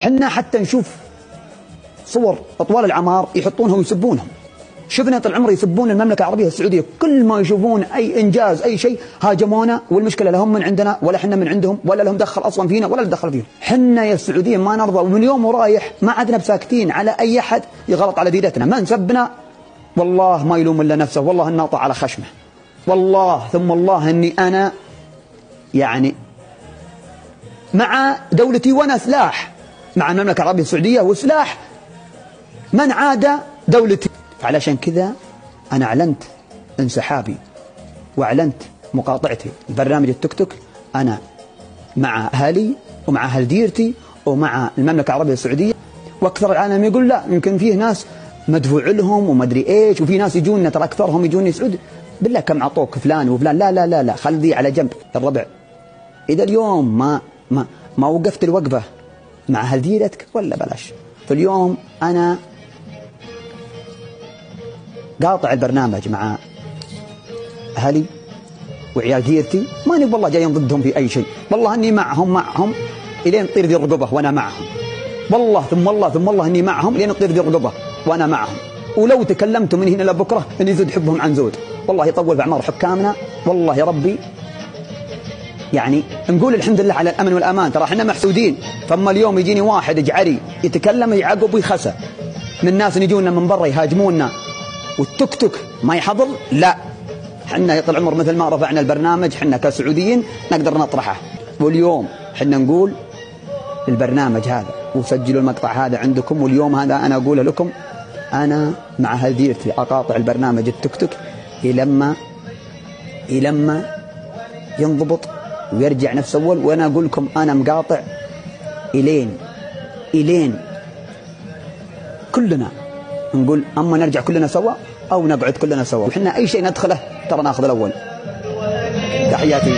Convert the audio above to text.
حنا حتى نشوف صور أطوال العمار يحطونها ويسبونهم. شفنا طول العمر يسبون المملكة العربية السعودية، كل ما يشوفون أي إنجاز أي شيء هاجمونا، والمشكلة لهم من عندنا ولا حنا من عندهم، ولا لهم دخل أصلا فينا ولا دخل فيهم. حنا يا السعوديين ما نرضى، ومن يوم ورايح ما عدنا بساكتين على أي أحد يغلط على ديرتنا. ما نسبنا والله ما يلوم إلا نفسه، والله الناطع على خشمه، والله ثم الله إني أنا يعني مع دولتي وأنا سلاح مع المملكة العربية السعودية وسلاح من عاد دولتي. علشان كذا أنا أعلنت انسحابي وأعلنت مقاطعتي البرنامج التيك توك. أنا مع أهلي ومع أهل ديرتي ومع المملكة العربية السعودية. وأكثر العالم يقول لا، يمكن فيه ناس مدفوع لهم ومدري إيش، وفي ناس يجونا ترى أكثرهم يجوني سعود بالله كم عطوك فلان وفلان. لا لا لا لا، خلي دي على جنب. الربع إذا اليوم ما وقفت الوقفة مع أهل ديرتك ولا بلاش. فاليوم أنا قاطع البرنامج مع أهلي وعيال ديرتي، ماني والله جاي ضدهم في أي شيء، والله أني معهم إلين تطير ذي الرقبة وأنا معهم، والله ثم الله ثم الله أني معهم إلين تطير ذي الرقبة وأنا معهم. ولو تكلمت من هنا لبكرة أن يزود حبهم عن زود، والله يطول بعمر حكامنا، والله يا ربي يعني نقول الحمد لله على الأمن والأمان. ترى احنا محسودين، فما اليوم يجيني واحد جعري يتكلم يعقب ويخسى من الناس يجونا من برا يهاجمونا والتوك توك ما يحضر. لا، حنا طول العمر مثل ما رفعنا البرنامج حنا كسعوديين نقدر نطرحه. واليوم حنا نقول البرنامج هذا وسجلوا المقطع هذا عندكم، واليوم هذا أنا أقوله لكم، أنا مع أهل ديرتي أقاطع البرنامج التيك توك إلما ينضبط ويرجع نفس أول. وأنا أقول لكم أنا مقاطع إلين كلنا نقول أما نرجع كلنا سوا أو نقعد كلنا سوا. وحنا أي شيء ندخله ترى ناخذ الأول. تحياتي.